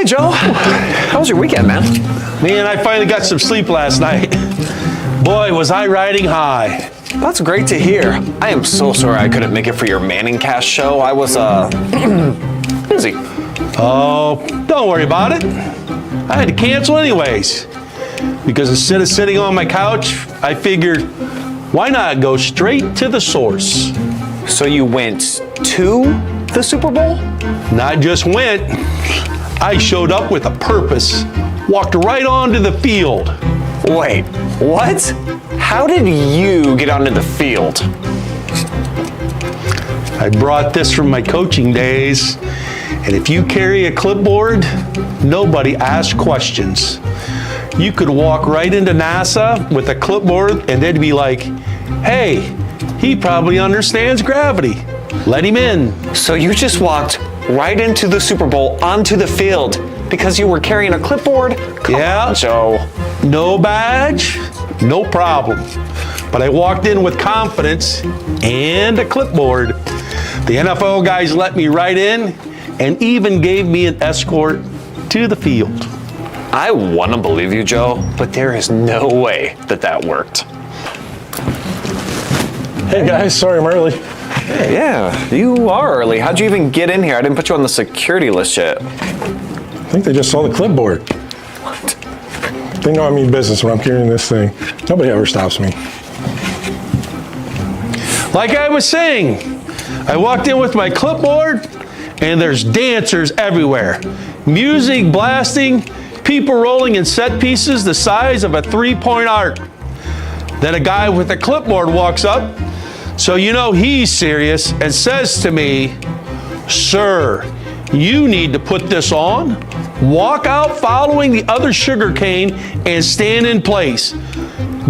Hey, Joe. How was your weekend, man? Man, I finally got some sleep last night. Boy, was I riding high. That's great to hear. I am so sorry I couldn't make it for your Manning Cast show. I was, busy. Oh, don't worry about it. I had to cancel anyways. Because instead of sitting on my couch, I figured, why not go straight to the source? So you went to the Super Bowl? Not just went, I showed up with a purpose. Walked right onto the field. Wait, what? How did you get onto the field? I brought this from my coaching days. And if you carry a clipboard, nobody asks questions. You could walk right into NASA with a clipboard and they'd be like, hey, he probably understands gravity. Let him in. So you just walked right into the Super Bowl onto the field because you were carrying a clipboard? Come on, Joe. No badge, no problem. But I walked in with confidence and a clipboard. The NFL guys let me right in and even gave me an escort to the field. I want to believe you, Joe, but there is no way that worked. Hey guys, sorry I'm early. Hey, yeah, you are early. How'd you even get in here? I didn't put you on the security list yet. I think they just saw the clipboard. What? They know I mean business when I'm carrying this thing. Nobody ever stops me. Like I was saying, I walked in with my clipboard and there's dancers everywhere. Music blasting, people rolling in set pieces the size of a three-point arc. Then a guy with a clipboard walks up, so you know he's serious, and says to me, sir, you need to put this on, walk out following the other sugar cane, and stand in place.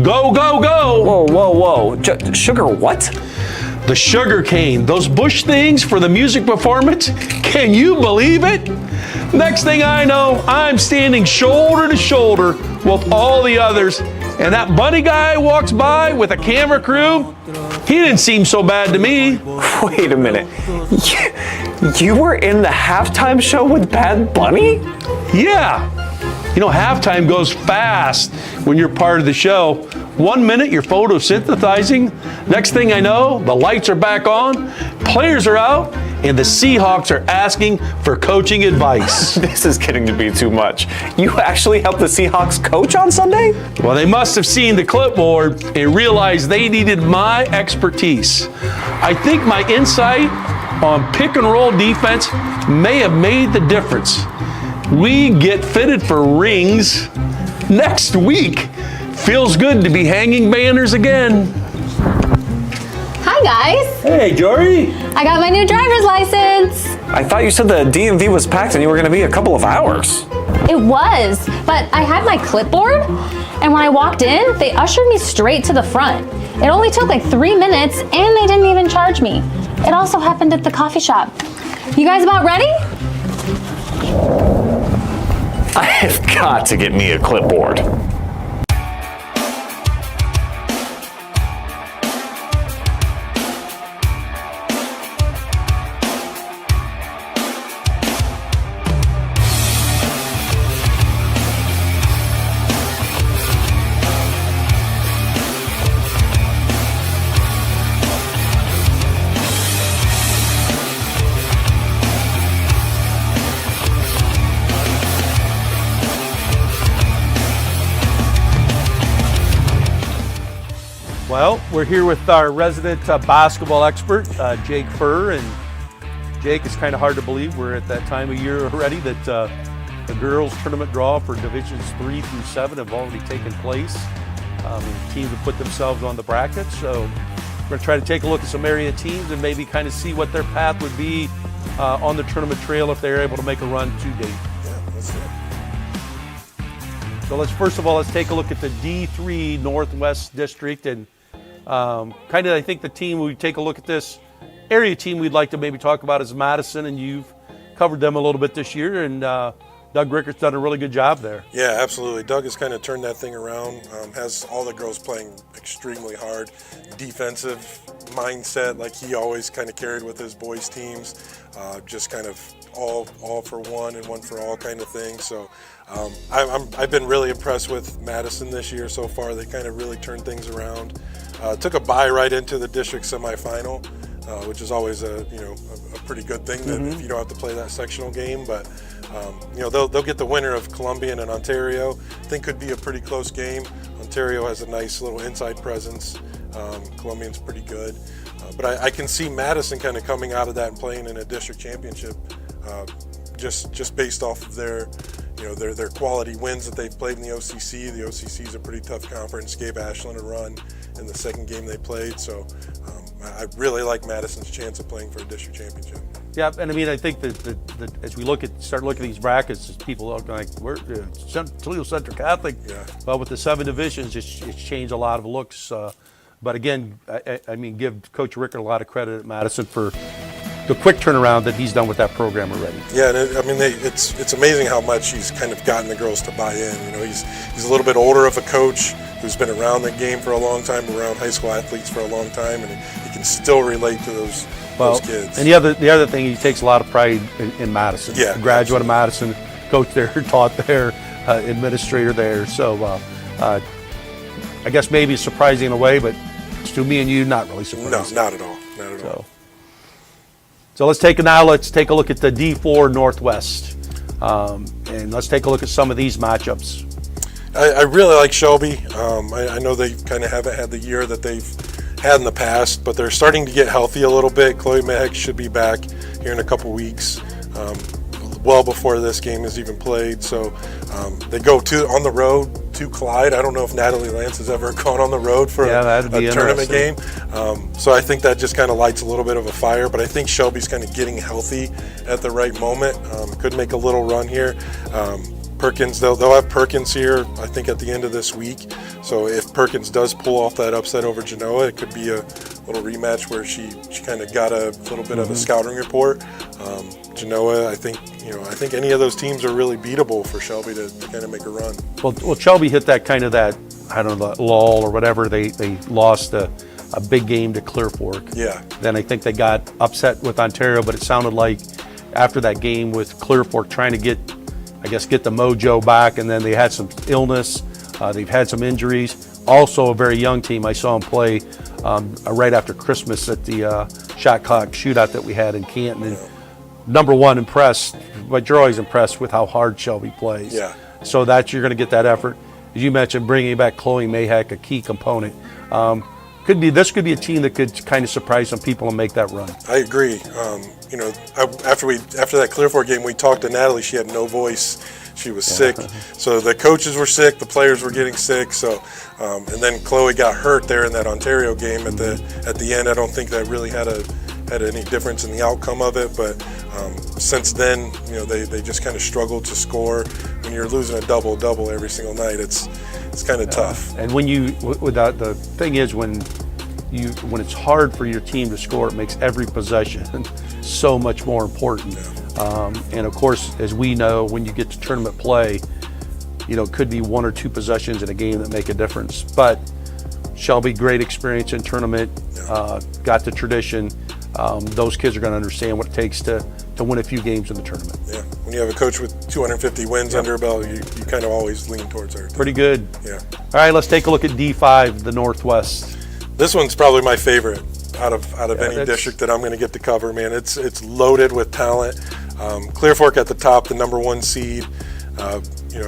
Go, go, go. Whoa, whoa, whoa. Sugar what? The sugar cane, those bush things for the music performance. Can you believe it? Next thing I know, I'm standing shoulder to shoulder with all the others, and that bunny guy walks by with a camera crew. He didn't seem so bad to me. Wait a minute. You were in the halftime show with Bad Bunny? Yeah. You know, halftime goes fast when you're part of the show. 1 minute, you're photosynthesizing. Next thing I know, the lights are back on, players are out, and the Seahawks are asking for coaching advice. This is getting to be too much. You actually helped the Seahawks coach on Sunday? Well, they must have seen the clipboard and realized they needed my expertise. I think my insight on pick and roll defense may have made the difference. We get fitted for rings next week. Feels good to be hanging banners again. Hi guys. Hey, Jori. I got my new driver's license. I thought you said the DMV was packed and you were going to be a couple of hours. It was, but I had my clipboard, and when I walked in, they ushered me straight to the front. It only took like 3 minutes, and they didn't even charge me. It also happened at the coffee shop. You guys about ready? I have got to get me a clipboard. Well, we're here with our resident basketball expert, Jake Furr, and Jake, it's kind of hard to believe we're at that time of year already that the girls' tournament draw for Divisions 3 through 7 have already taken place. Teams have put themselves on the bracket, so we're going to try to take a look at some area teams and maybe kind of see what their path would be on the tournament trail if they're able to make a run to date. Yeah, that's it. So let's take a look at the D3 Northwest District, and kind of I think the team we take a look at this area team we'd like to maybe talk about is Madison, and you've covered them a little bit this year, and Doug Rickert's done a really good job there. Yeah, absolutely. Doug has kind of turned that thing around, has all the girls playing extremely hard, defensive mindset like he always kind of carried with his boys' teams, just kind of all for one and one for all kind of thing. So I've been really impressed with Madison this year so far. They kind of really turned things around. Took a bye right into the district semifinal, which is always a pretty good thing that if you don't have to play that sectional game. But they'll get the winner of Columbian and Ontario. I think could be a pretty close game. Ontario has a nice little inside presence. Columbian's pretty good. But I can see Madison kind of coming out of that and playing in a district championship, just based off of their quality wins that they've played in the OCC. The OCC is a pretty tough conference. Gave Ashland a run in the second game they played. So I really like Madison's chance of playing for a district championship. Yeah, and I mean, I think that as we start looking at these brackets, people are like, we're Toledo Central Catholic. Yeah. Well, with the 7 divisions, it's changed a lot of looks. But again, I mean, give Coach Rickard a lot of credit at Madison for the quick turnaround that he's done with that program already. Yeah, and it's amazing how much he's kind of gotten the girls to buy in. He's a little bit older of a coach who's been around the game for a long time, around high school athletes for a long time, and he can still relate to those kids. And the other thing, he takes a lot of pride in Madison. Yeah, Graduate of Madison, coach there, taught there, administrator there. So I guess maybe it's surprising in a way, but to me and you, not really surprising. No, not at all. Not at all. So let's take a look at the D4 Northwest, and let's take a look at some of these matchups. I really like Shelby. I know they kind of haven't had the year that they've had in the past, but they're starting to get healthy a little bit. Chloe Mahek should be back here in a couple weeks, well before this game is even played. So they go on the road to Clyde. I don't know if Natalie Lance has ever gone on the road for a tournament game. So I think that just kind of lights a little bit of a fire, but I think Shelby's kind of getting healthy at the right moment. Could make a little run here. Perkins, they'll have Perkins here, I think, at the end of this week. So if Perkins does pull off that upset over Genoa, it could be a little rematch where she kind of got a little bit of a scouting report. Genoa, I think any of those teams are really beatable for Shelby to kind of make a run. Well, Shelby hit that I don't know, lull or whatever. They lost a big game to Clear Fork. Yeah. Then I think they got upset with Ontario, but it sounded like after that game with Clear Fork trying to get the mojo back, and then they had some illness. They've had some injuries. Also a very young team. I saw them play right after Christmas at the shot clock shootout that we had in Canton. And number one, impressed, but you're always impressed with how hard Shelby plays. Yeah. So that you're going to get that effort. As you mentioned, bringing back Chloe Mahek, a key component. This could be a team that could kind of surprise some people and make that run. I agree. After that Clear Fork game, we talked to Natalie. She had no voice. She was sick. So the coaches were sick. The players were getting sick. So, and then Chloe got hurt there in that Ontario game at the end. I don't think that really had any difference in the outcome of it. But since then, they just kind of struggled to score. When you're losing a double every single night, it's kind of tough. And when the thing is when it's hard for your team to score, it makes every possession so much more important. And of course, as we know, when you get to tournament play, it could be 1 or 2 possessions in a game that make a difference. But Shelby, great experience in tournament, got the tradition. Those kids are going to understand what it takes to win a few games in the tournament. Yeah, when you have a coach with 250 wins under a belt, you kind of always lean towards her. Pretty good. Yeah. All right, let's take a look at D5, the Northwest. This one's probably my favorite out of any district that I'm going to get to cover, man. It's loaded with talent. Clear Fork at the top, the number 1 seed,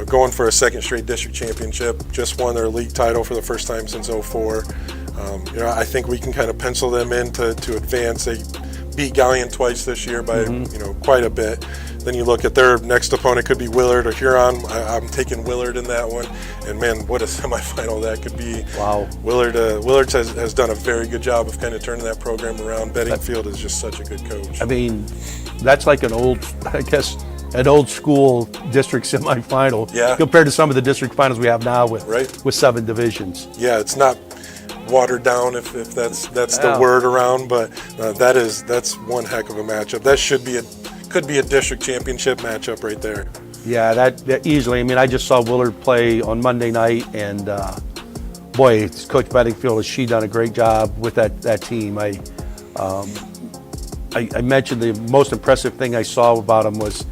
going for a second straight district championship. Just won their league title for the first time since '04. I think we can kind of pencil them in to advance. They beat Galleon twice this year by quite a bit. Then you look at their next opponent, could be Willard or Huron. I'm taking Willard in that one. And man, what a semifinal that could be. Wow. Willard has done a very good job of kind of turning that program around. Bedingfield is just such a good coach. I mean, that's like an old school district semifinal compared to some of the district finals we have now with 7 divisions. Yeah, it's not watered down if that's the word around, but that's one heck of a matchup. That could be a district championship matchup right there. Yeah, that easily. I mean, I just saw Willard play on Monday night, and boy, Coach Bedingfield, has she done a great job with that team. I mentioned the most impressive thing I saw about them was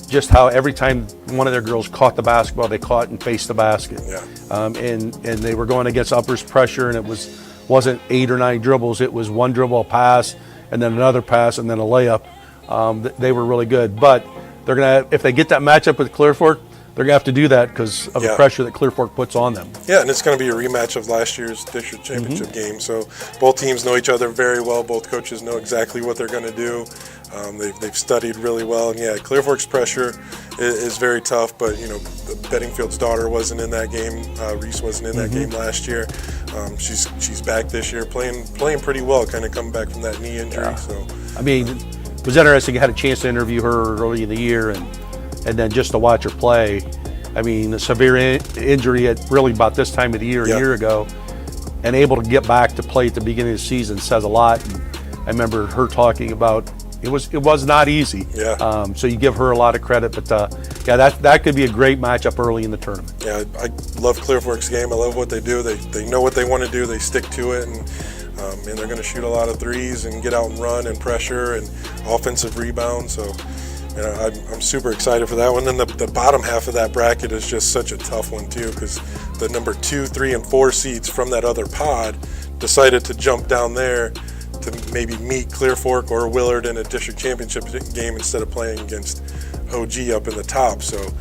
just how every time one of their girls caught the basketball, they caught and faced the basket. Yeah. And they were going against uppers pressure, and it wasn't 8 or 9 dribbles. It was one dribble, a pass, and then another pass, and then a layup. They were really good. But they're gonna, if they get that matchup with Clear Fork, they're gonna have to do that because of the pressure that Clear Fork puts on them. Yeah, and it's going to be a rematch of last year's district championship game. So both teams know each other very well. Both coaches know exactly what they're going to do. They've studied really well. And yeah, Clear Fork's pressure is very tough. But Bedingfield's daughter wasn't in that game. Reese wasn't in that game last year. She's back this year, playing pretty well. Kind of coming back from that knee injury. Yeah. So I mean, it was interesting. I had a chance to interview her early in the year, and then just to watch her play. I mean, a severe injury at really about this time of the year, a year ago, and able to get back to play at the beginning of the season says a lot. And I remember her talking about it was not easy. Yeah. So you give her a lot of credit, but that could be a great matchup early in the tournament. Yeah, I love Clear Fork's game. I love what they do. They know what they want to do. They stick to it, and they're going to shoot a lot of threes and get out and run and pressure and offensive rebound. So. I'm super excited for that one. Then the bottom half of that bracket is just such a tough one too, because the number 2, 3, and 4 seeds from that other pod decided to jump down there to maybe meet Clear Fork or Willard in a district championship game instead of playing against OG up in the top. So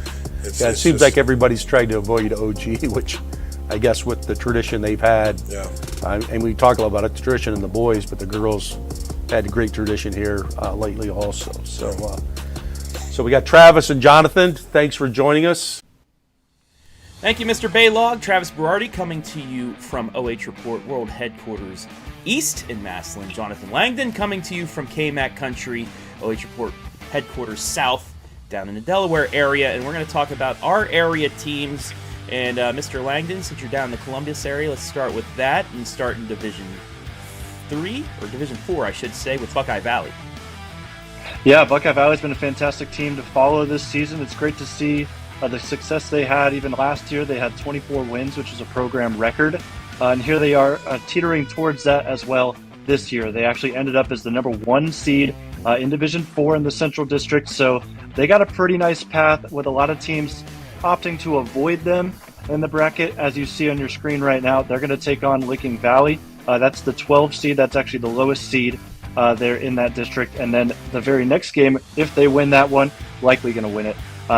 it seems like everybody's trying to avoid OG, which I guess with the tradition they've had. Yeah. And we talk a lot about it, the tradition in the boys, but the girls had a great tradition here lately also. So we got Travis and Jonathan. Thanks for joining us. Thank you, Mr. Balogh. Travis Berardi coming to you from OH Report World Headquarters East in Massillon. Jonathon Langdon coming to you from KMAC Country, OH Report Headquarters South down in the Delaware area. And we're going to talk about our area teams. And Mr. Langdon, since you're down in the Columbus area, let's start with that and start in Division 3, or Division 4, I should say, with Buckeye Valley. Yeah, Buckeye Valley's been a fantastic team to follow this season. It's great to see the success they had even last year. They had 24 wins, which is a program record. And here they are teetering towards that as well this year. They actually ended up as the number 1 seed in Division 4 in the Central District. So they got a pretty nice path with a lot of teams opting to avoid them in the bracket. As you see on your screen right now, they're going to take on Licking Valley. That's the 12 seed. That's actually the lowest seed. They're in that district, and then the very next game, if they win that one, likely going to win it,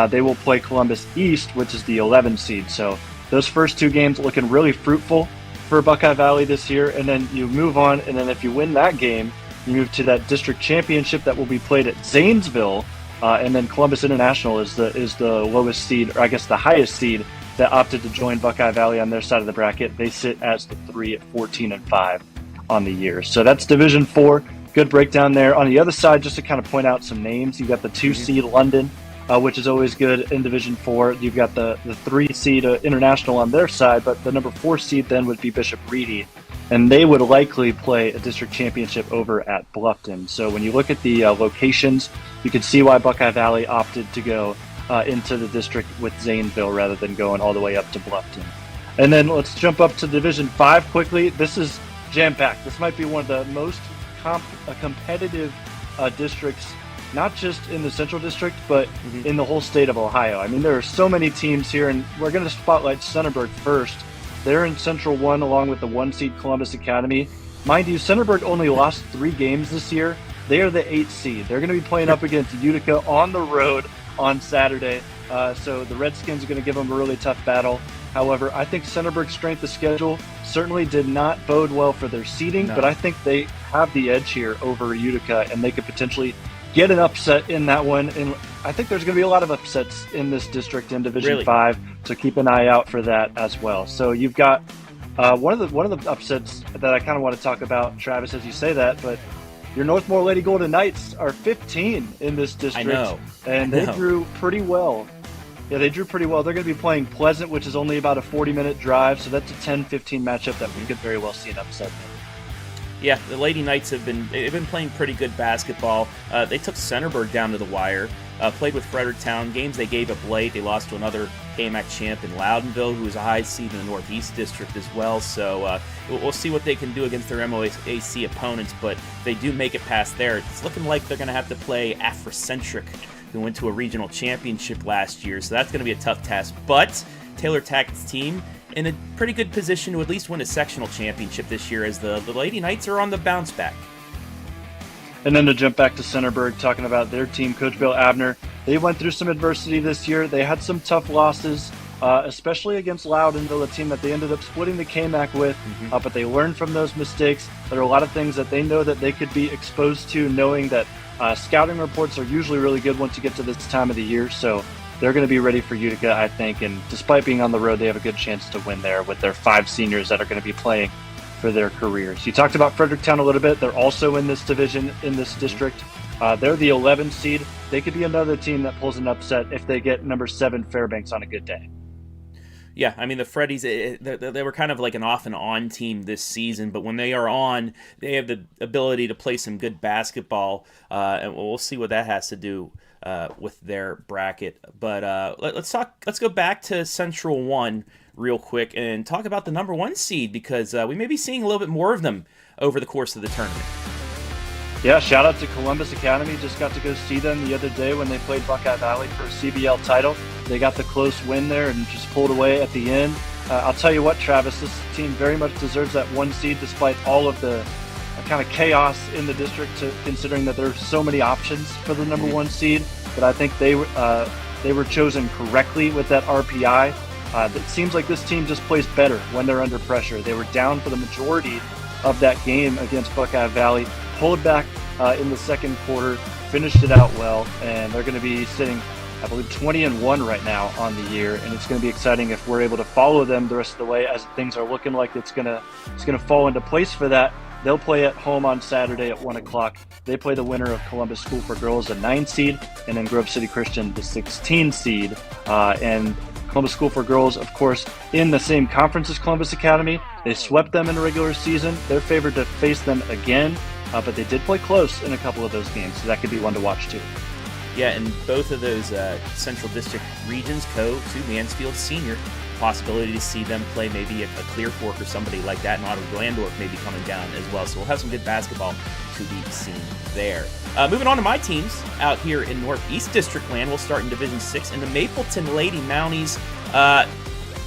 they will play Columbus East, which is the 11 seed. So those first 2 games looking really fruitful for Buckeye Valley this year, and then you move on, and then if you win that game, you move to that district championship that will be played at Zanesville, and then Columbus International is the lowest seed, or I guess the highest seed that opted to join Buckeye Valley on their side of the bracket. They sit as the 3 at 14-5 on the year. So that's Division 4. Good breakdown there. On the other side, just to kind of point out some names, you got the 2 seed London, which is always good in Division 4. You've got the 3 seed International on their side, but the number 4 seed then would be Bishop Reedy, and they would likely play a district championship over at Bluffton. So when you look at the locations, you can see why Buckeye Valley opted to go into the district with Zanesville rather than going all the way up to Bluffton. And then let's jump up to Division 5 quickly. This is jam-packed. This might be one of the most competitive districts, not just in the Central District, but in the whole state of Ohio. I mean, there are so many teams here, and we're going to spotlight Centerburg first. They're in Central 1 along with the 1 seed Columbus Academy. Mind you, Centerburg only lost 3 games this year. They are the 8th seed. They're going to be playing up against Utica on the road on Saturday. So the Redskins are going to give them a really tough battle. However, I think Centerburg's strength of schedule certainly did not bode well for their seeding, but I think they have the edge here over Utica, and they could potentially get an upset in that one. And I think there's going to be a lot of upsets in this district in Division 5, so keep an eye out for that as well. So you've got one of the upsets that I kind of want to talk about, Travis, as you say that, but your Northmore Lady Golden Knights are 15 in this district, and they drew pretty well. Yeah, they drew pretty well. They're going to be playing Pleasant, which is only about a 40-minute drive, so that's a 10-15 matchup that we could very well see an upset in. Yeah, the Lady Knights they've been playing pretty good basketball. They took Centerburg down to the wire. played with Fredericktown. Games they gave up late. They lost to another KMAC champ in Loudonville, who is a high seed in the Northeast District as well. So we'll see what they can do against their MOAC opponents. But if they do make it past there, it's looking like they're going to have to play Afrocentric, who went to a regional championship last year. So that's going to be a tough task. But Taylor Tackett's team in a pretty good position to at least win a sectional championship this year, as the Lady Knights are on the bounce back. And then to jump back to Centerburg, talking about their team, Coach Bill Abner, they went through some adversity this year. They had some tough losses, especially against Loudonville, a team that they ended up splitting the KMAC with, but they learned from those mistakes. There are a lot of things that they know that they could be exposed to, knowing that scouting reports are usually really good once you get to this time of the year. So they're going to be ready for Utica, I think. And despite being on the road, they have a good chance to win there with their 5 seniors that are going to be playing for their careers. You talked about Fredericktown a little bit. They're also in this division, in this district. They're the 11th seed. They could be another team that pulls an upset if they get number 7 Fairbanks on a good day. Yeah, I mean, the Freddies, they were kind of like an off and on team this season, but when they are on, they have the ability to play some good basketball, and we'll see what that has to do with their bracket. But let's go back to Central 1 real quick and talk about the number 1 seed, because we may be seeing a little bit more of them over the course of the tournament. Yeah, shout out to Columbus Academy. Just got to go see them the other day when they played Buckeye Valley for a CBL title. They got the close win there and just pulled away at the end. I'll tell you what, Travis, this team very much deserves that 1 seed despite all of the kind of chaos in the district, considering that there's so many options for the number 1 seed. But I think they were chosen correctly with that RPI. It seems like this team just plays better when they're under pressure. They were down for the majority of that game against Buckeye Valley, pulled back in the second quarter, finished it out well, and they're going to be sitting, I believe, 20-1 right now on the year, and it's going to be exciting if we're able to follow them the rest of the way, as things are looking like it's going to fall into place for that. They'll play at home on Saturday at 1 o'clock. They play the winner of Columbus School for Girls, the 9 seed, and then Grove City Christian, the 16 seed. And Columbus School for Girls, of course, in the same conference as Columbus Academy. They swept them in the regular season. They're favored to face them again, but they did play close in a couple of those games, so that could be one to watch too. Yeah, and both of those Central District regions go to Mansfield Senior. Possibility to see them play maybe a Clear Fork or somebody like that, and Ottawa Glandorf maybe coming down as well. So we'll have some good basketball to be seen there. Moving on to my teams out here in Northeast District land. We'll start in Division 6 in the Mapleton Lady Mounties,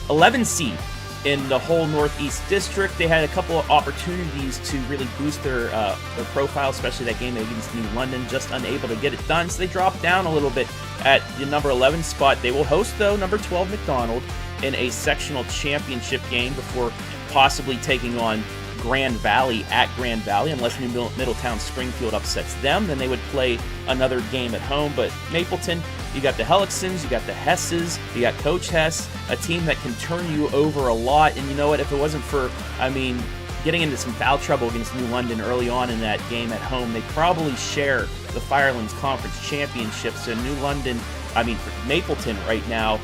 11 seed in the whole Northeast District. They had a couple of opportunities to really boost their profile, especially that game against New London, just unable to get it done. So they dropped down a little bit at the number 11 spot. They will host, though, number 12 McDonald in a sectional championship game before possibly taking on Grand Valley at Grand Valley. Unless New Middletown Springfield upsets them, then they would play another game at home. But Mapleton, you got the Helixsons, you got the Hesses, you got Coach Hess, a team that can turn you over a lot. And you know what? If it wasn't for, getting into some foul trouble against New London early on in that game at home, they probably share the Firelands Conference Championship. So New London, for Mapleton right now,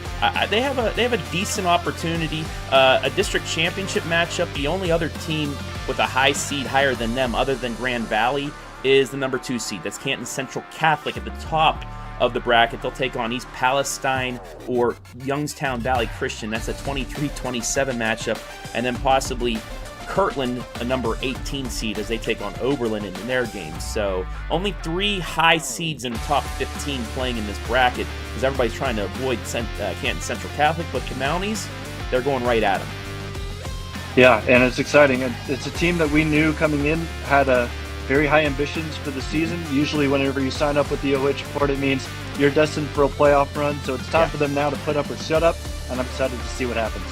they have a decent opportunity, a district championship matchup. The only other team with a high seed higher than them, other than Grand Valley, is the number 2 seed. That's Canton Central Catholic at the top of the bracket. They'll take on East Palestine or Youngstown Valley Christian. That's a 23-27 matchup, and then possibly Kirtland, a number 18 seed, as they take on Oberlin in their games. So only 3 high seeds in the top 15 playing in this bracket, because everybody's trying to avoid Canton Central Catholic, but the Mounties, they're going right at them. Yeah, and it's exciting. It's a team that we knew coming in had very high ambitions for the season. Usually whenever you sign up with the OH report, it means you're destined for a playoff run. So it's time for them now to put up or shut up, and I'm excited to see what happens.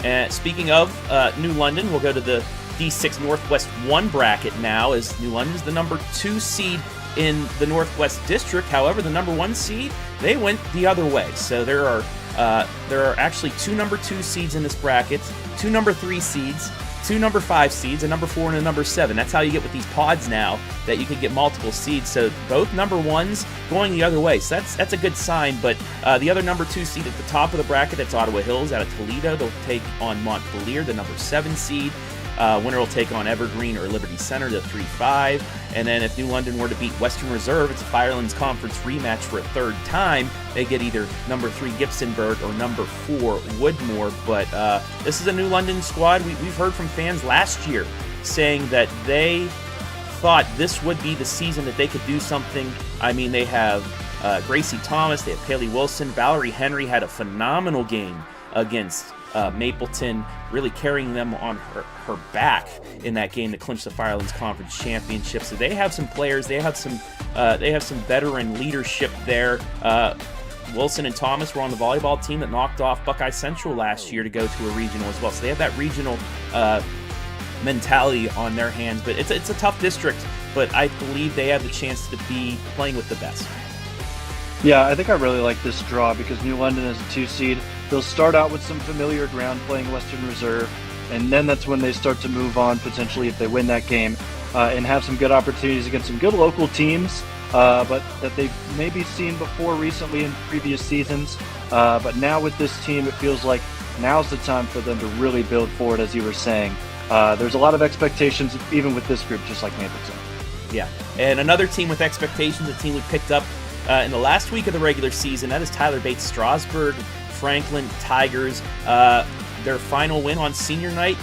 And speaking of New London, we'll go to the D6 Northwest 1 bracket now, as New London's the number 2 seed in the Northwest District. However, the number 1 seed, they went the other way. So there are actually 2 number 2 seeds in this bracket, 2 number 3 seeds, 2 number 5 seeds, a number 4 and a number 7. That's how you get with these pods now, that you can get multiple seeds. So both number 1s going the other way. So that's a good sign. But the other number 2 seed at the top of the bracket, that's Ottawa Hills out of Toledo. They'll take on Montpelier, the number 7 seed. Winner will take on Evergreen or Liberty Center to 3-5. And then if New London were to beat Western Reserve, it's a Firelands Conference rematch for a third time. They get either number 3 Gibsonburg or number 4 Woodmore. But this is a New London squad. We've heard from fans last year saying that they thought this would be the season that they could do something. I mean, they have Gracie Thomas, they have Paley Wilson. Valerie Henry had a phenomenal game against Mapleton, really carrying them on her back in that game to clinch the Firelands Conference Championship. So they have some players, they have some veteran leadership there. Wilson and Thomas were on the volleyball team that knocked off Buckeye Central last year to go to a regional as well. So they have that regional mentality on their hands. But it's a tough district, but I believe they have the chance to be playing with the best. Yeah, I think I really like this draw because New London is a 2 seed. They'll start out with some familiar ground playing Western Reserve, and then that's when they start to move on potentially if they win that game and have some good opportunities against some good local teams, but that they've maybe seen before recently in previous seasons. But now with this team, it feels like now's the time for them to really build forward, as you were saying. There's a lot of expectations even with this group, just like Mapleton. Yeah, and another team with expectations, a team we picked up in the last week of the regular season, that is Tyler Bates Strasburg Franklin Tigers. Their final win on senior night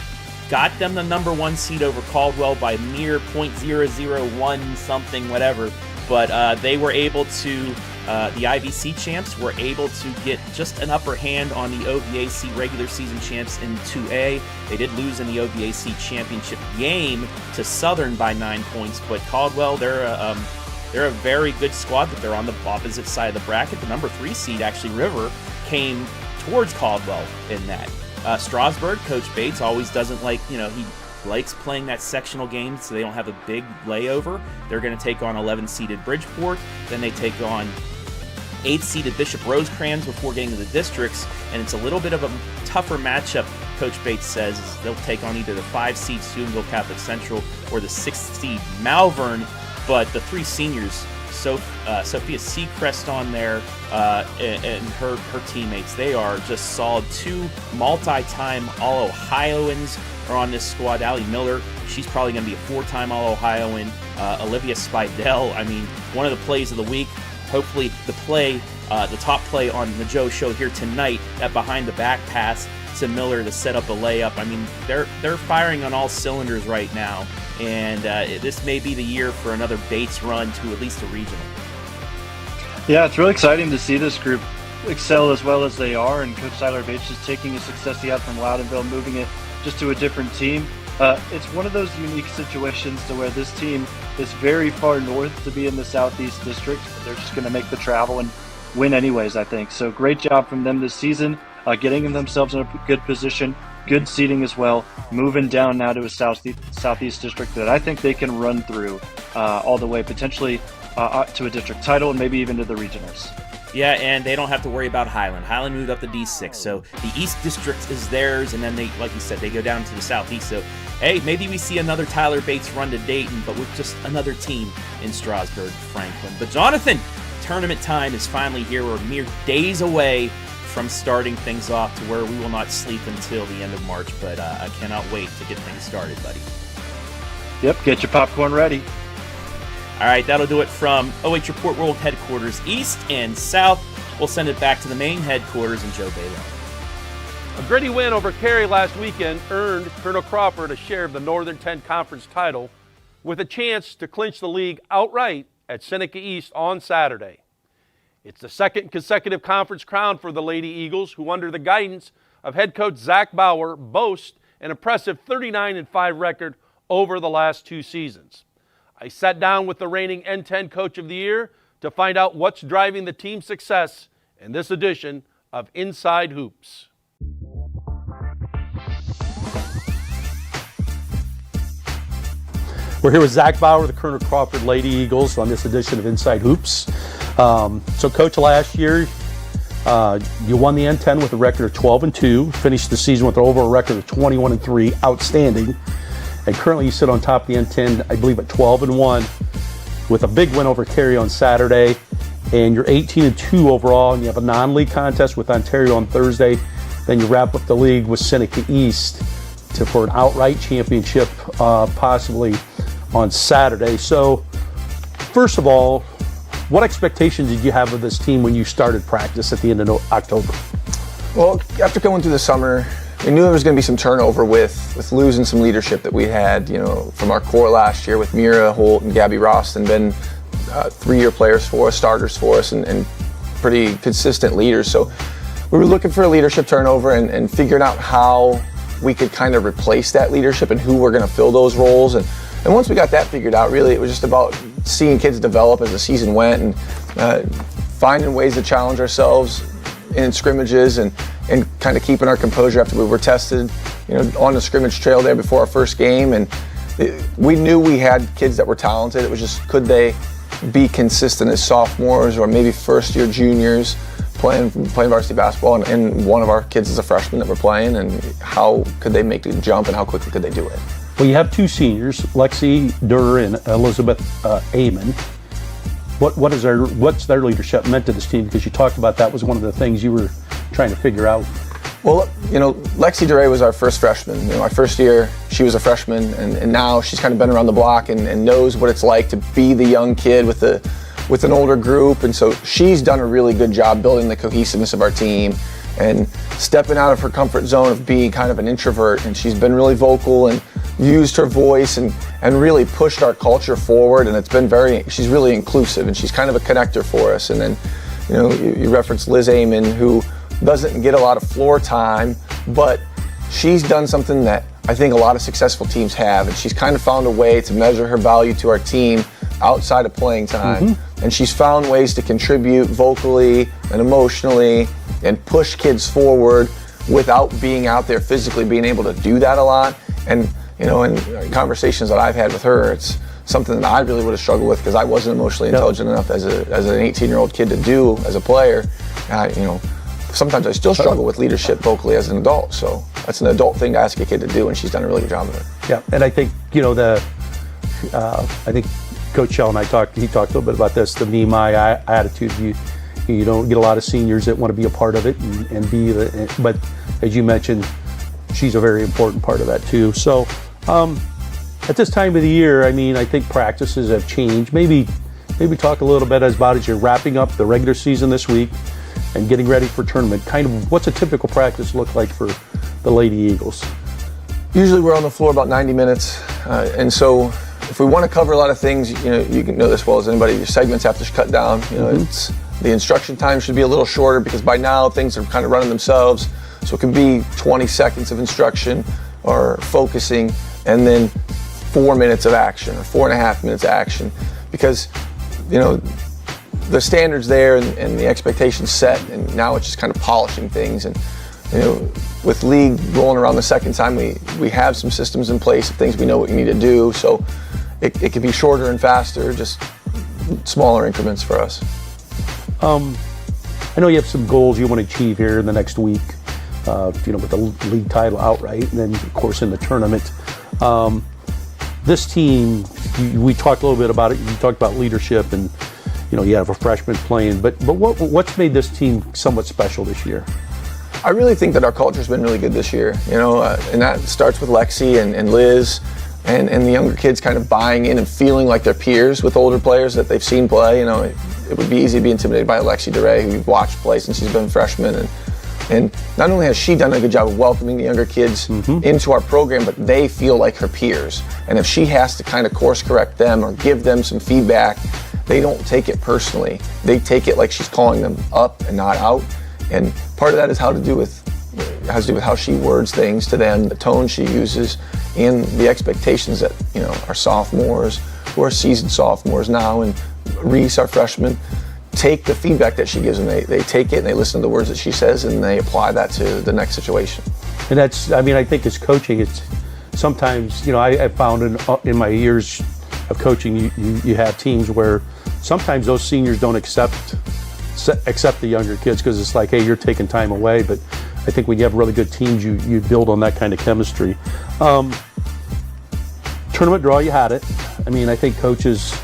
got them the number 1 seed over Caldwell by mere .001 something, whatever. But they were able to, the IVC champs were able to get just an upper hand on the OVAC regular season champs in 2A. They did lose in the OVAC championship game to Southern by 9 points, but Caldwell, they're a very good squad, but they're on the opposite side of the bracket. The number 3 seed, actually, River, came towards Caldwell in that. Strasburg, Coach Bates always doesn't like, he likes playing that sectional game so they don't have a big layover. They're going to take on 11-seeded Bridgeport. Then they take on 8-seeded Bishop Rosecrans before getting to the districts, and it's a little bit of a tougher matchup, Coach Bates says. They'll take on either the 5-seed Steubenville Catholic Central or the 6th-seed Malvern, but the 3 seniors, Sophia Seacrest on there and her teammates, they are just solid. 2 multi-time All-Ohioans are on this squad. Allie Miller, she's probably going to be a 4-time All-Ohioan. Olivia Spidell, I mean, one of the plays of the week, hopefully the top play on the Joe Show here tonight, that behind-the-back pass to Miller to set up a layup. I mean, they're firing on all cylinders right now, and this may be the year for another Bates run to at least a regional. Yeah, it's really exciting to see this group excel as well as they are, and Coach Tyler Bates just taking the success he had from Loudonville, moving it just to a different team. It's one of those unique situations to where this team is very far north to be in the Southeast District, but they're just going to make the travel and win anyways, I think. So great job from them this season, getting themselves in a good position, good seeding as well, moving down now to a Southeast District that I think they can run through all the way, potentially to a district title and maybe even to the regionals. Yeah, and they don't have to worry about Highland. Highland moved up to D6, so the East District is theirs, and then they, like you said, they go down to the Southeast. So, hey, maybe we see another Tyler Bates run to Dayton, but with just another team in Strasburg, Franklin. But Jonathan, tournament time is finally here. We're mere days away from starting things off to where we will not sleep until the end of March, but I cannot wait to get things started, buddy. Yep, get your popcorn ready. All right, that'll do it from OH Report World Headquarters East and South. We'll send it back to the main headquarters in Joe Balogh. A gritty win over Cary last weekend earned Colonel Crawford a share of the Northern 10 Conference title with a chance to clinch the league outright at Seneca East on Saturday. It's the second consecutive conference crown for the Lady Eagles, who under the guidance of head coach Zac Bauer boast an impressive 39-5 record over the last 2 seasons. I sat down with the reigning N10 Coach of the Year to find out what's driving the team's success in this edition of Inside Hoops. We're here with Zac Bauer, the Colonel Crawford Lady Eagles, on this edition of Inside Hoops. So, Coach, last year you won the N10 with a record of 12-2, finished the season with an overall record of 21-3, outstanding. And currently you sit on top of the N10, I believe, at 12-1 with a big win over Cary on Saturday. And you're 18-2 overall, and you have a non-league contest with Ontario on Thursday. Then you wrap up the league with Seneca East. for an outright championship, possibly on Saturday. So, first of all, what expectations did you have of this team when you started practice at the end of October? Well, after going through the summer, we knew there was going to be some turnover with losing some leadership that we had, from our core last year with Mira, Holt, and Gabby Roston, been 3-year players for us, starters for us, and pretty consistent leaders. So we were looking for a leadership turnover and figuring out how we could kind of replace that leadership and who we're going to fill those roles. And once we got that figured out, really, it was just about seeing kids develop as the season went and finding ways to challenge ourselves in scrimmages and kind of keeping our composure after we were tested, on the scrimmage trail there before our first game. And we knew we had kids that were talented. It was just, could they be consistent as sophomores or maybe first-year juniors playing varsity basketball, and one of our kids is a freshman that we're playing, and how could they make the jump and how quickly could they do it? Well, you have 2 seniors, Lexi Durr and Elizabeth Amon. What's their leadership meant to this team? Because you talked about that was one of the things you were trying to figure out. Well, Lexi Durr was our first freshman. Our first year, she was a freshman, and now she's kind of been around the block and knows what it's like to be the young kid with an older group. And so she's done a really good job building the cohesiveness of our team and stepping out of her comfort zone of being kind of an introvert. And she's been really vocal and used her voice and really pushed our culture forward. And she's really inclusive, and she's kind of a connector for us. And then, you referenced Liz Amon, who doesn't get a lot of floor time, but she's done something that I think a lot of successful teams have, and she's kind of found a way to measure her value to our team outside of playing time. And she's found ways to contribute vocally and emotionally and push kids forward without being out there physically being able to do that a lot. And in conversations that I've had with her, it's something that I really would have struggled with because I wasn't emotionally intelligent enough as an 18-year-old kid to do as a player. Sometimes I still struggle with leadership vocally as an adult. So that's an adult thing to ask a kid to do, and she's done a really good job of it. Yeah, and I think I think Coach Shell and he talked a little bit about this, the me, my attitude. You don't get a lot of seniors that want to be a part of it and be but as you mentioned, she's a very important part of that too. So at this time of the year, I think practices have changed. Maybe talk a little bit about as you're wrapping up the regular season this week and getting ready for tournament. Kind of what's a typical practice look like for the Lady Eagles? Usually we're on the floor about 90 minutes, and so if we want to cover a lot of things, you can know this well as anybody, your segments have to cut down. It's the instruction time should be a little shorter because by now things are kind of running themselves. So it can be 20 seconds of instruction or focusing, and then 4 minutes of action or 4.5 minutes of action, because the standards there and the expectations set, and now it's just kind of polishing things. And with league rolling around the second time, we have some systems in place of things we know what we need to do. So it can be shorter and faster, just smaller increments for us. I know you have some goals you want to achieve here in the next week. With the league title outright, and then of course in the tournament. This team, we talked a little bit about it. You talked about leadership, and you have a freshman playing. But what's made this team somewhat special this year? I really think that our culture's been really good this year. And that starts with Lexi and Liz, and the younger kids kind of buying in and feeling like they're peers with older players that they've seen play. It would be easy to be intimidated by Lexi Durr, who we've watched play since she's been a freshman. And not only has she done a good job of welcoming the younger kids into our program, but they feel like her peers. And if she has to kind of course correct them or give them some feedback, they don't take it personally. They take it like she's calling them up and not out. And part of that has to do with how she words things to them, the tone she uses, and the expectations that our sophomores, who are seasoned sophomores now, and Reese, our freshman, take the feedback that she gives them. They take it and they listen to the words that she says, and they apply that to the next situation. And that's, I think as coaching, it's sometimes, I found in my years of coaching, you have teams where sometimes those seniors don't accept the younger kids because it's like, hey, you're taking time away. But I think when you have really good teams, you build on that kind of chemistry. Tournament draw, you had it. I think coaches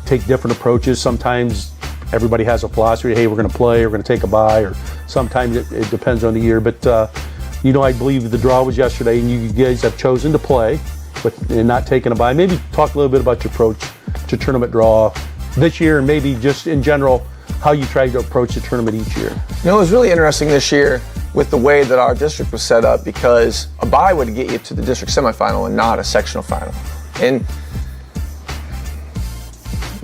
take different approaches. Sometimes everybody has a philosophy, hey, we're going to play, we're going to take a bye, or sometimes it depends on the year. But, You know, I believe the draw was yesterday, and you guys have chosen to play and not taking a bye. Maybe talk a little bit about your approach to tournament draw this year, and maybe just in general, how you try to approach the tournament each year. You know, it was really interesting this year with the way that our district was set up, because a bye would get you to the district semifinal and not a sectional final. And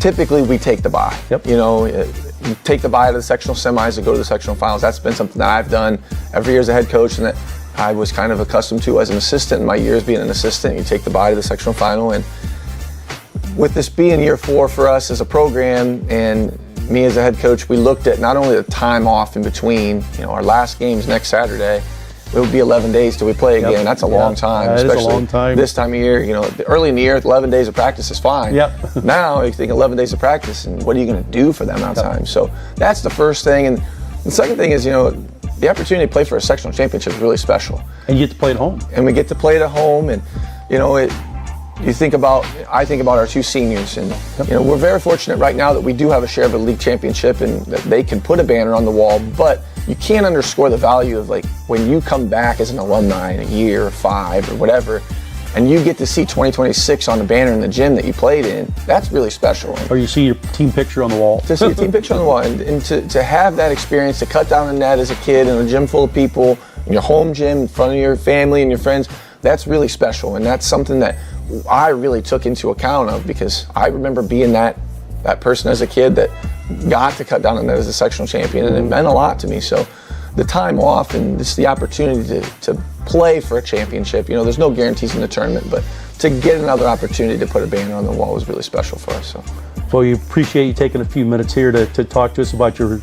typically we take the bye. Yep. You know, you take the bye to the sectional semis to go to the sectional finals. That's been something that I've done every year as a head coach, and that I was kind of accustomed to as an assistant in my years being an assistant. You take the bye to the sectional final, and with this being year 4 for us as a program and me as a head coach, we looked at not only the time off in between. You know, our last game's next Saturday. It would be 11 days till we play again. Yep. That's a long time, that especially is a long time. This time of year. You know, early in the year, 11 days of practice is fine. Yep. Now you think 11 days of practice, and what are you going to do for that amount of time? So that's the first thing. And the second thing is, you know, the opportunity to play for a sectional championship is really special. And you get to play at home. And we get to play it at home, and you know, I think about our 2 seniors, and you know, we're very fortunate right now that we do have a share of a league championship, and that they can put a banner on the wall. But you can't underscore the value of, like, when you come back as an alumni in a year or 5 or whatever, and you get to see 2026 on the banner in the gym that you played in. That's really special. Or you see your team picture on the wall. To see a team picture on the wall, and to have that experience, to cut down the net as a kid in a gym full of people, in your home gym, in front of your family and your friends, that's really special. And that's something that I really took into account of, because I remember being that person as a kid that got to cut down the net as a sectional champion, and it meant a lot to me. So the time off and just the opportunity to play for a championship, you know, there's no guarantees in the tournament, but to get another opportunity to put a banner on the wall was really special for us. So we appreciate you taking a few minutes here to talk to us about your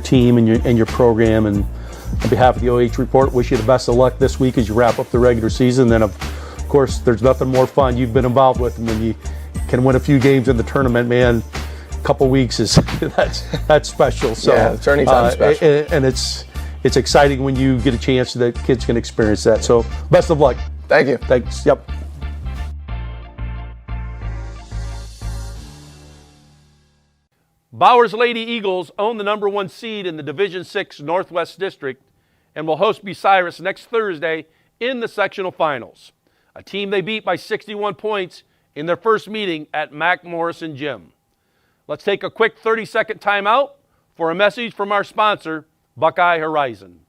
team and your program. And on behalf of the OH Report, wish you the best of luck this week as you wrap up the regular season. Then, of course, there's nothing more fun you've been involved with when you can win a few games in the tournament, man. A couple weeks is that's special. So yeah, the tourney time is special. And it's exciting when you get a chance that kids can experience that. So best of luck. Thank you. Thanks. Yep. Bauer's Lady Eagles own the #1 seed in the Division VI Northwest District and will host Bucyrus next Thursday in the sectional finals, a team they beat by 61 points in their first meeting at Mac Morrison Gym. Let's take a quick 30-second timeout for a message from our sponsor, Buckeye Horizon.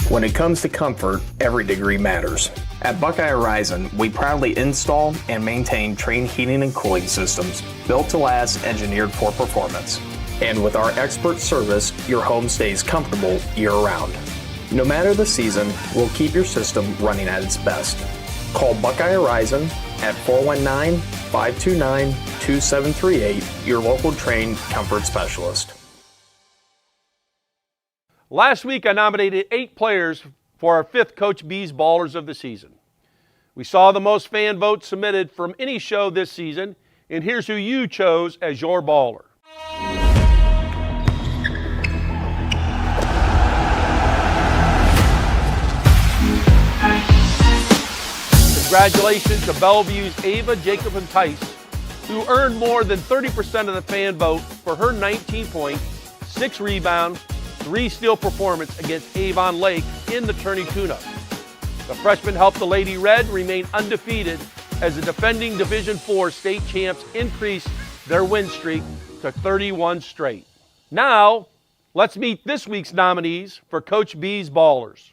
When it comes to comfort, every degree matters. At Buckeye Horizon, we proudly install and maintain Trane heating and cooling systems built to last, engineered for performance. And with our expert service, your home stays comfortable year-round. No matter the season, we'll keep your system running at its best. Call Buckeye Horizon at 419-529-2738, your local Trane comfort specialist. Last week, I nominated 8 players for our 5th Coach B's Ballers of the season. We saw the most fan votes submitted from any show this season, and here's who you chose as your baller. Congratulations to Bellevue's Ava Jacob and Tice, who earned more than 30% of the fan vote for her 19-point, 6 rebound, 3 steal performance against Avon Lake in the tourney tune-up. The freshman helped the Lady Red remain undefeated as the defending Division IV state champs increased their win streak to 31 straight. Now, let's meet this week's nominees for Coach B's Ballers.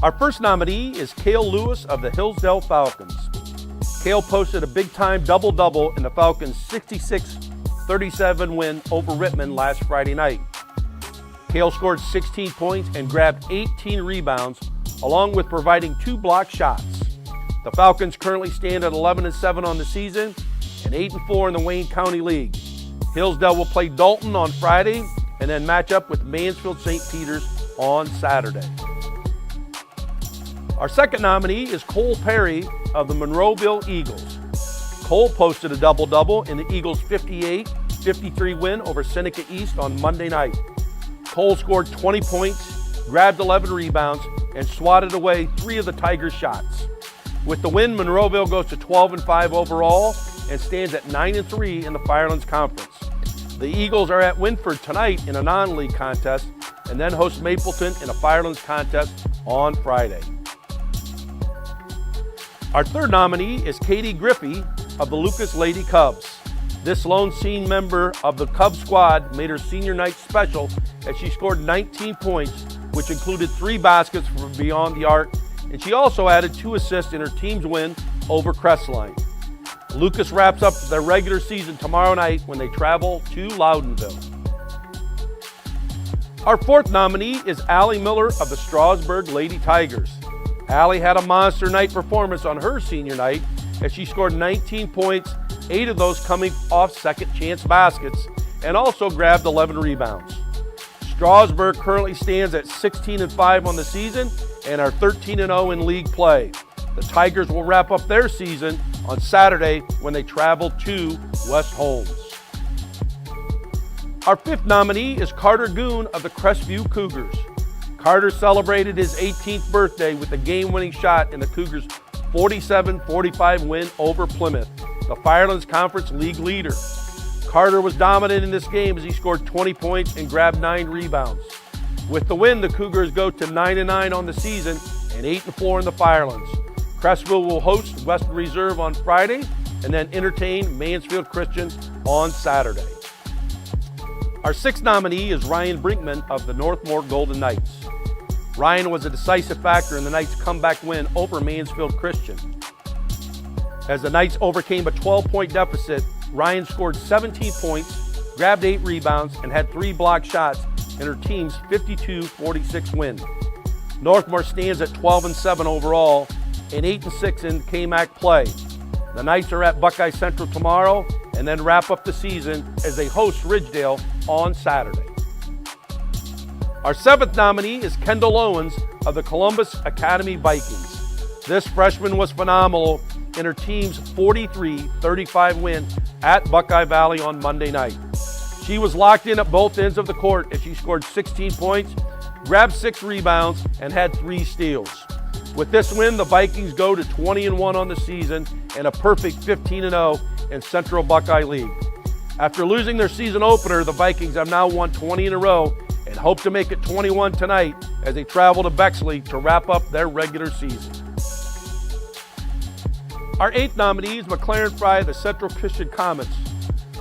Our first nominee is Cale Lewis of the Hillsdale Falcons. Cale posted a big-time double-double in the Falcons' 66-37 win over Richmond last Friday night. Cale scored 16 points and grabbed 18 rebounds, along with providing 2 block shots. The Falcons currently stand at 11-7 on the season and 8-4 in the Wayne County League. Hillsdale will play Dalton on Friday and then match up with Mansfield St. Peter's on Saturday. Our second nominee is Cole Perry of the Monroeville Eagles. Cole posted a double-double in the Eagles' 58-53 win over Seneca East on Monday night. Cole scored 20 points, grabbed 11 rebounds, and swatted away 3 of the Tigers' shots. With the win, Monroeville goes to 12-5 overall and stands at 9-3 in the Firelands Conference. The Eagles are at Winford tonight in a non-league contest and then host Mapleton in a Firelands contest on Friday. Our third nominee is Katie Griffey of the Lucas Lady Cubs. This lone senior member of the Cubs squad made her senior night special as she scored 19 points, which included 3 baskets from beyond the arc, and she also added 2 assists in her team's win over Crestline. Lucas wraps up their regular season tomorrow night when they travel to Loudonville. Our fourth nominee is Allie Miller of the Strasburg Lady Tigers. Allie had a monster night performance on her senior night as she scored 19 points, 8 of those coming off second chance baskets, and also grabbed 11 rebounds. Strasburg currently stands at 16-5 on the season and are 13-0 in league play. The Tigers will wrap up their season on Saturday when they travel to West Holmes. Our fifth nominee is Carter Goon of the Crestview Cougars. Carter celebrated his 18th birthday with a game-winning shot in the Cougars' 47-45 win over Plymouth, the Firelands Conference League leader. Carter was dominant in this game as he scored 20 points and grabbed 9 rebounds. With the win, the Cougars go to 9-9 on the season and 8-4 in the Firelands. Crestville will host Western Reserve on Friday and then entertain Mansfield Christian on Saturday. Our sixth nominee is Ryan Brinkman of the Northmore Golden Knights. Ryan was a decisive factor in the Knights' comeback win over Mansfield Christian. As the Knights overcame a 12-point deficit, Ryan scored 17 points, grabbed 8 rebounds, and had 3 blocked shots in her team's 52-46 win. Northmore stands at 12-7 overall and 8-6 in KMAC play. The Knights are at Buckeye Central tomorrow and then wrap up the season as they host Ridgedale on Saturday. Our seventh nominee is Kendall Owens of the Columbus Academy Vikings. This freshman was phenomenal in her team's 43-35 win at Buckeye Valley on Monday night. She was locked in at both ends of the court as she scored 16 points, grabbed 6 rebounds, and had 3 steals. With this win, the Vikings go to 20-1 on the season and a perfect 15-0 in Central Buckeye League. After losing their season opener, the Vikings have now won 20 in a row and hope to make it 21 tonight as they travel to Bexley to wrap up their regular season. Our eighth nominee is McLaren Fry of the Central Christian Comets.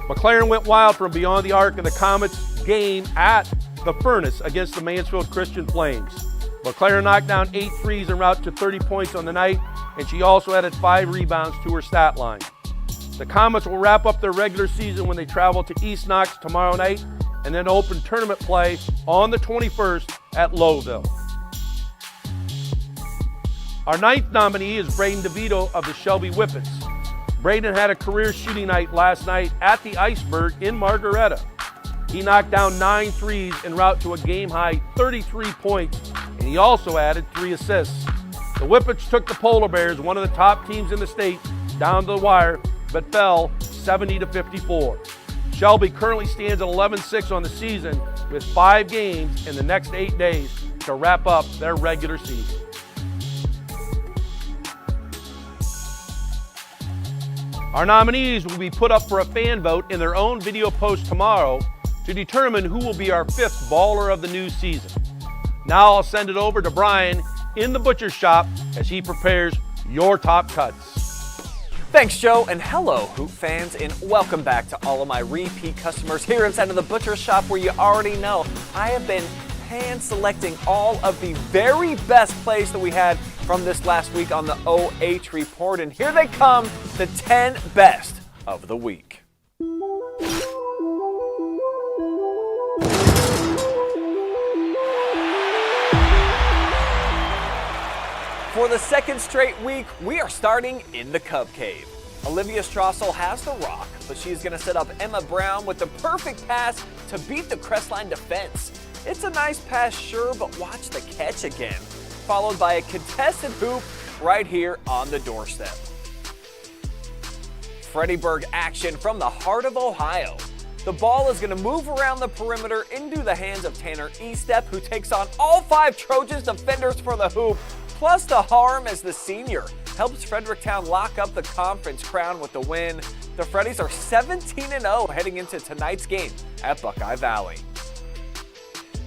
McLaren went wild from beyond the arc in the Comets game at the Furnace against the Mansfield Christian Flames. McLaren knocked down 8 threes en route to 30 points on the night, and she also added 5 rebounds to her stat line. The Comets will wrap up their regular season when they travel to East Knox tomorrow night and then open tournament play on the 21st at Lowville. Our ninth nominee is Brayden DeVito of the Shelby Whippets. Brayden had a career shooting night last night at the Iceberg in Margaretta. He knocked down 9 threes en route to a game-high 33 points, and he also added 3 assists. The Whippets took the Polar Bears, one of the top teams in the state, down to the wire, but fell 70-54. Shelby currently stands at 11-6 on the season with 5 games in the next 8 days to wrap up their regular season. Our nominees will be put up for a fan vote in their own video post tomorrow to determine who will be our 5th baller of the new season. Now I'll send it over to Brian in the butcher shop as he prepares your top cuts. Thanks, Joe, and hello, Hoop fans, and welcome back to all of my repeat customers here inside of the butcher shop, where you already know I have been hand-selecting all of the very best plays that we had from this last week on the OH Report, and here they come, the 10 best of the week. For the second straight week, we are starting in the Cub Cave. Olivia Strassel has the rock, but she's going to set up Emma Brown with the perfect pass to beat the Crestline defense. It's a nice pass, sure, but watch the catch again, followed by a contested hoop right here on the doorstep. Freddieburg action from the heart of Ohio. The ball is going to move around the perimeter into the hands of Tanner Estep, who takes on all 5 Trojans defenders for the hoop, plus the harm as the senior helps Fredericktown lock up the conference crown with the win. The Freddies are 17-0 heading into tonight's game at Buckeye Valley.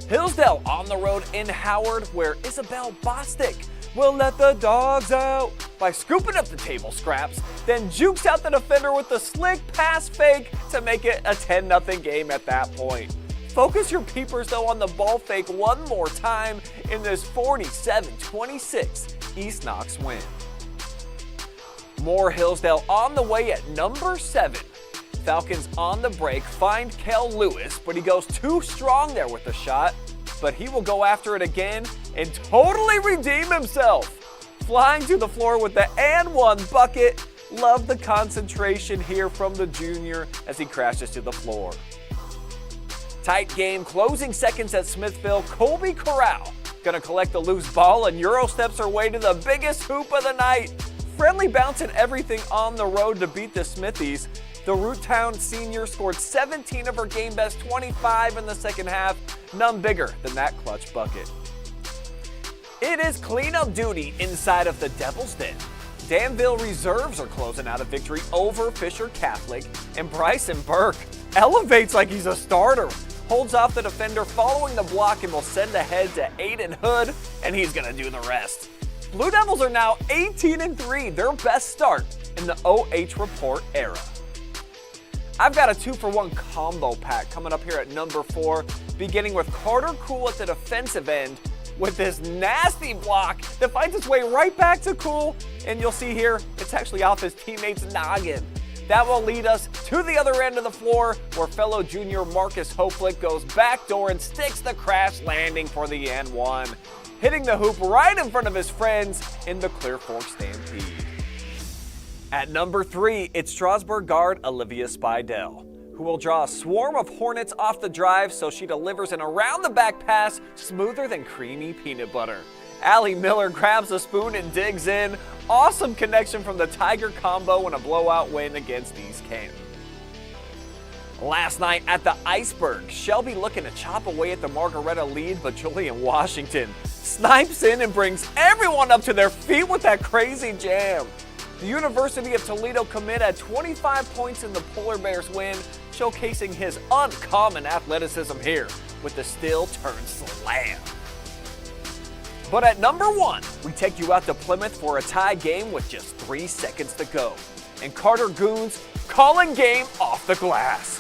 Hillsdale on the road in Howard, where Isabel Bostic will let the dogs out by scooping up the table scraps, then jukes out the defender with the slick pass fake to make it a 10-0 game at that point. Focus your peepers though on the ball fake one more time in this 47-26 East Knox win. More Hillsdale on the way at number 7. Falcons on the break find Kel Lewis, but he goes too strong there with the shot, but he will go after it again and totally redeem himself. Flying to the floor with the and one bucket. Love the concentration here from the junior as he crashes to the floor. Tight game, closing seconds at Smithville. Colby Corral gonna collect the loose ball and Euro steps her way to the biggest hoop of the night. Friendly bounce and everything on the road to beat the Smithies. The Roottown senior scored 17 of her game best 25 in the second half. None bigger than that clutch bucket. It is cleanup duty inside of the Devil's Den. Danville reserves are closing out a victory over Fisher Catholic, and Bryson Burke elevates like he's a starter. Holds off the defender following the block and will send ahead to Aiden Hood, and he's gonna do the rest. Blue Devils are now 18-3, their best start in the OH Report era. I've got a 2-for-1 combo pack coming up here at number 4, beginning with Carter Cool at the defensive end with this nasty block that finds its way right back to Cool, and you'll see here, it's actually off his teammate's noggin. That will lead us to the other end of the floor where fellow junior Marcus Hopelick goes backdoor and sticks the crash landing for the and one, hitting the hoop right in front of his friends in the Clear Fork Stampede. At number 3, it's Strasburg guard Olivia Spidell, who will draw a swarm of Hornets off the drive so she delivers an around-the-back pass smoother than creamy peanut butter. Allie Miller grabs a spoon and digs in. Awesome connection from the Tiger combo in a blowout win against East Canton. Last night at the Iceberg, Shelby looking to chop away at the Margaretta lead, but Julian Washington snipes in and brings everyone up to their feet with that crazy jam. The University of Toledo commit had 25 points in the Polar Bears win, showcasing his uncommon athleticism here with the still turn slam. But at number 1, we take you out to Plymouth for a tie game with just 3 seconds to go. And Carter Goons calling game off the glass.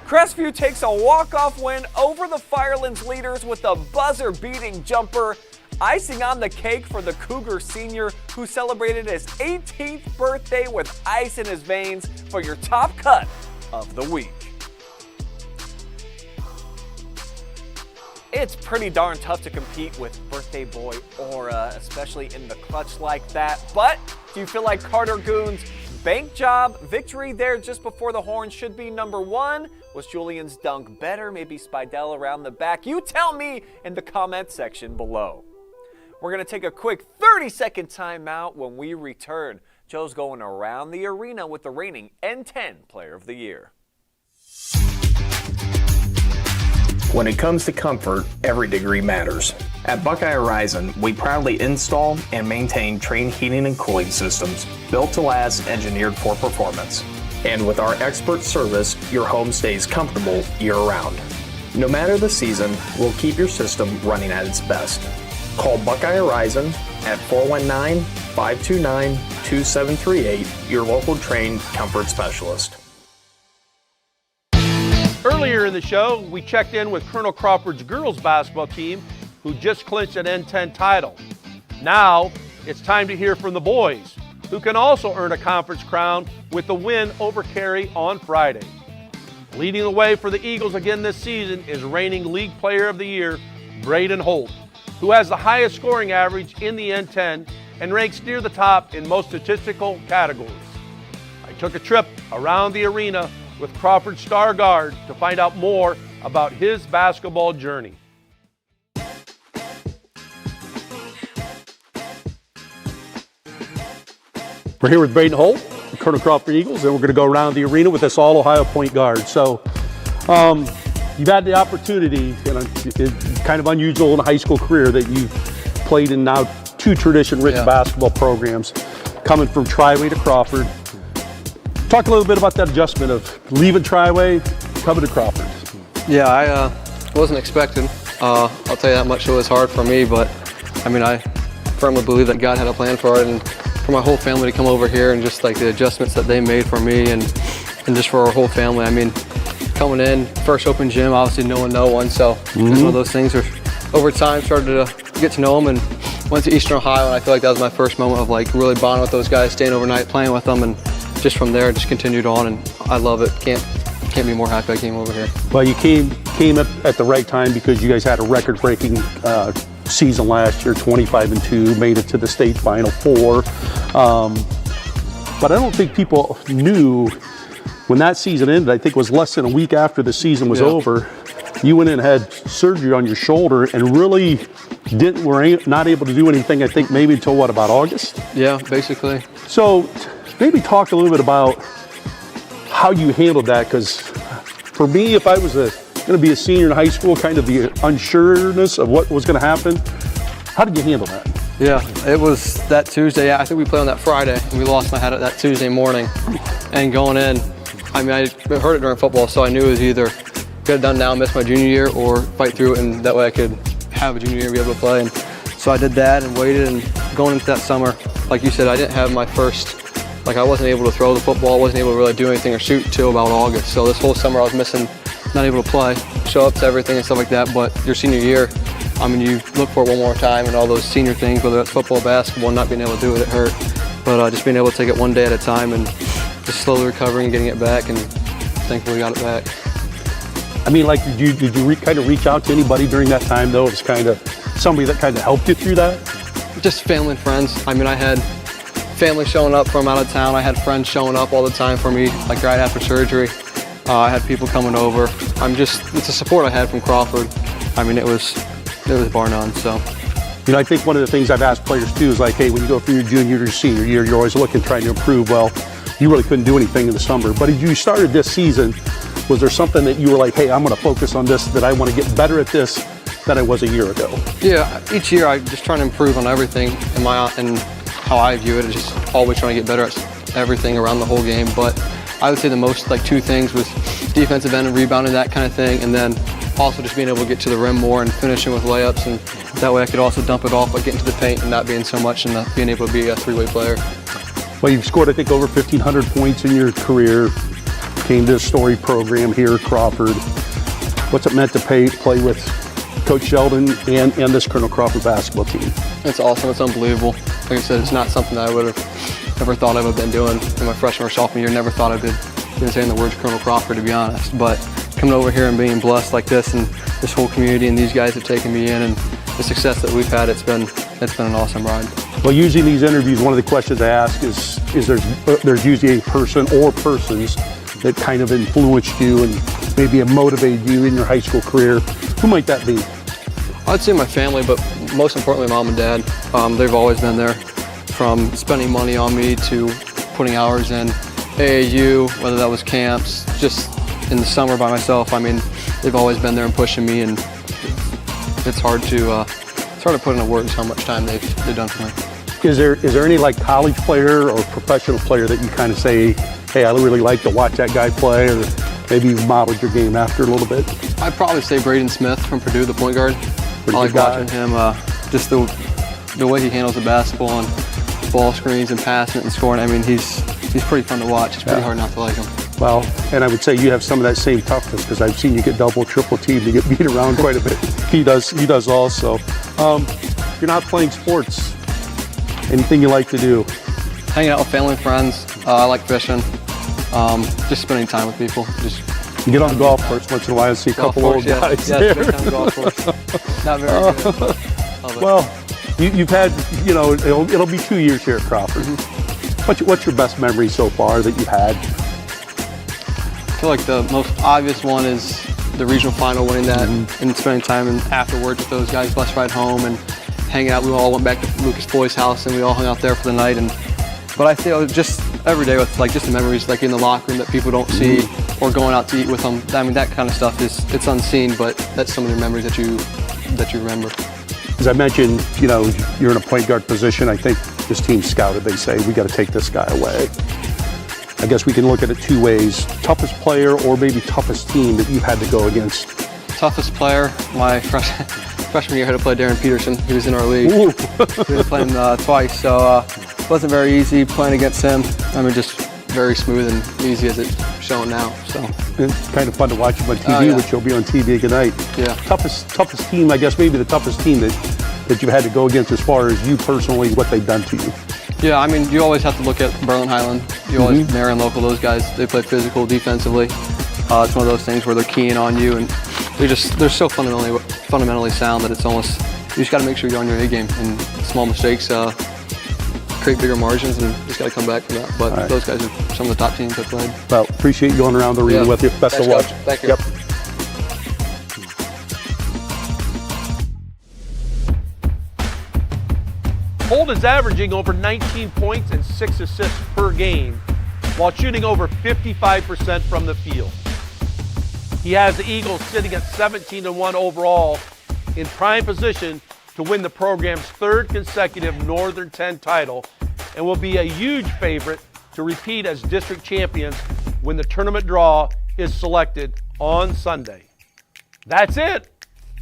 Crestview takes a walk-off win over the Firelands leaders with a buzzer-beating jumper. Icing on the cake for the Cougar senior who celebrated his 18th birthday with ice in his veins for your top cut of the week. It's pretty darn tough to compete with birthday boy aura, especially in the clutch like that. But do you feel like Carter Goon's bank job victory there just before the horn should be number 1? Was Julian's dunk better? Maybe Spidell around the back? You tell me in the comment section below. We're going to take a quick 30-second timeout. When we return, Joe's going around the arena with the reigning N10 Player of the Year. When it comes to comfort, every degree matters. At Buckeye Horizon, we proudly install and maintain Trane heating and cooling systems built to last, engineered for performance. And with our expert service, your home stays comfortable year-round. No matter the season, we'll keep your system running at its best. Call Buckeye Horizon at 419-529-2738, your local Trane comfort specialist. Earlier in the show, we checked in with Colonel Crawford's girls basketball team, who just clinched an N10 title. Now, it's time to hear from the boys, who can also earn a conference crown with the win over Cary on Friday. Leading the way for the Eagles again this season is reigning League Player of the Year, Brayden Holt, who has the highest scoring average in the N10 and ranks near the top in most statistical categories. I took a trip around the arena with Crawford's star guard to find out more about his basketball journey. We're here with Brayden Holt, the Colonel Crawford Eagles, and we're going to go around the arena with this All-Ohio point guard. So you've had the opportunity, it's kind of unusual in a high school career that you've played in now 2 tradition-rich basketball programs. coming from Triway to Crawford. Talk a little bit about that adjustment of leaving Triway, coming to Crawford. Yeah, I wasn't expecting. I'll tell you that much. It was hard for me, but I mean, I firmly believe that God had a plan for it, and for my whole family to come over here and just like the adjustments that they made for me and just for our whole family. I mean, coming in, first open gym, obviously knowing no one, so it's one of those things where over time started to get to know them and went to Eastern Ohio, and I feel like that was my first moment of like really bonding with those guys, staying overnight, playing with them, and just from there, just continued on, and I love it. Can't be more happy I came over here. Well, you came up at the right time because you guys had a record-breaking season last year, 25-2, made it to the state Final Four. But I don't think people knew when that season ended. I think it was less than a week after the season was over. You went in and had surgery on your shoulder and really were not able to do anything, I think maybe until what, about August? Yeah, basically. So maybe talk a little bit about how you handled that, because for me, if I was going to be a senior in high school, kind of the unsureness of what was going to happen, how did you handle that? Yeah, it was that Tuesday. Yeah, I think we played on that Friday, and we lost my head that Tuesday morning. And going in, I mean, I heard it during football, so I knew it was either get it done now, miss my junior year, or fight through it, and that way I could have a junior year and be able to play. And so I did that and waited, and going into that summer, like you said, I didn't have my first, like I wasn't able to throw the football, wasn't able to really do anything or shoot until about August. So this whole summer I was missing, not able to play, show up to everything and stuff like that. But your senior year, I mean, you look for it one more time and all those senior things, whether it's football, basketball, not being able to do it hurt. But just being able to take it one day at a time and just slowly recovering and getting it back, and thankfully we got it back. I mean, like, did you kind of reach out to anybody during that time, though? It was kind of somebody that kind of helped you through that? Just family and friends. I mean, I had family showing up from out of town. I had friends showing up all the time for me, like right after surgery. I had people coming over. It's the support I had from Crawford. I mean, it was bar none, so. You know, I think one of the things I've asked players too is like, hey, when you go through your junior or senior year, you're always looking, trying to improve. Well, you really couldn't do anything in the summer. But as you started this season, was there something that you were like, hey, I'm going to focus on this, that I want to get better at this than I was a year ago? Yeah, each year I'm just trying to improve on everything and how I view it. Is just always trying to get better at everything around the whole game. But I would say the most, like, two things was defensive end and rebounding, that kind of thing, and then also just being able to get to the rim more and finishing with layups, and that way I could also dump it off by getting to the paint and not being so much, and being able to be a three-way player. Well, you've scored, I think, over 1,500 points in your career. Came to a storied program here at Crawford. What's it meant to play with Coach Sheldon and this Colonel Crawford basketball team? It's awesome. It's unbelievable. Like I said, it's not something that I would have ever thought I would have been doing in my freshman or sophomore year. Never thought I'd been saying the words Colonel Crawford, to be honest. But coming over here and being blessed like this, and this whole community and these guys have taken me in, and the success that we've had, it's been an awesome ride. Well, usually in these interviews, one of the questions I ask is there's usually a person or persons that kind of influenced you and maybe have motivated you in your high school career. Who might that be? I'd say my family, but most importantly, mom and dad. They've always been there, from spending money on me to putting hours in AAU, whether that was camps, just in the summer by myself. I mean, they've always been there and pushing me, and it's hard to put into words how much time they've done for me. Is there any like college player or professional player that you kind of say, hey, I really like to watch that guy play, or maybe you've modeled your game after a little bit? I'd probably say Braden Smith from Purdue, the point guard. I like watching him, just the way he handles the basketball and ball screens and passing it and scoring. I mean, he's pretty fun to watch. It's pretty hard not to like him. Well, and I would say you have some of that same toughness, because I've seen you get double, triple teamed to get beat around quite a bit. He does also. You're not playing sports. Anything you like to do? Hanging out with family and friends. I like fishing. Just spending time with people. You get on the golf course once in a while and see a couple old guys there. Yes, on the golf course. Not very good. Well, you've had, you know, it'll be 2 years here at Crawford. Mm-hmm. What's your best memory so far that you've had? I feel like the most obvious one is the regional final, winning that, and spending time afterwards with those guys, bus ride home and hanging out. We all went back to Lucas Boy's house and we all hung out there for the night. But I feel just every day with like just the memories like in the locker room that people don't see, or going out to eat with them. I mean, that kind of stuff it's unseen, but that's some of the memories that you remember. As I mentioned, you know, you're in a point guard position. I think this team scouted, they say, we got to take this guy away. I guess we can look at it two ways. Toughest player or maybe toughest team that you've had to go against? Toughest player, my freshman year, I had to play Darren Peterson. He was in our league. We had to play him twice, so it wasn't very easy playing against him. I mean, just very smooth and easy as it's shown now. So it's kind of fun to watch him on TV, which you'll be on TV tonight. Yeah. Toughest team, I guess maybe the toughest team that you've had to go against as far as you personally, what they've done to you. Yeah, I mean, you always have to look at Berlin Highland. You always, Marion Local, those guys, they play physical defensively. It's one of those things where they're keying on you, and they're so fundamentally sound that it's almost, you just got to make sure you're on your A game, and small mistakes create bigger margins, and you just got to come back from that. But those guys are some of the top teams I've played. Well, appreciate you going around the arena with you. Best of luck. Thank you. Yep. Holt is averaging over 19 points and 6 assists per game while shooting over 55% from the field. He has the Eagles sitting at 17-1 overall in prime position to win the program's third consecutive Northern 10 title and will be a huge favorite to repeat as district champions when the tournament draw is selected on Sunday. That's it.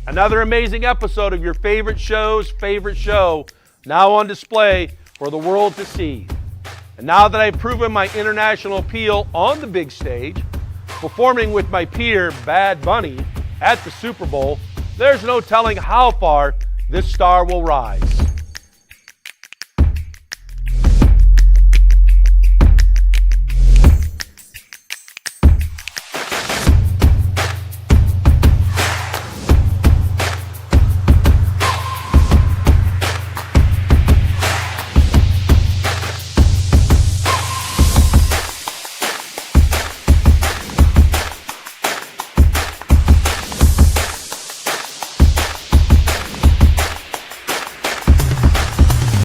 Another amazing episode of your favorite show's favorite show, now on display for the world to see. And now that I've proven my international appeal on the big stage, performing with my peer Bad Bunny at the Super Bowl, there's no telling how far this star will rise.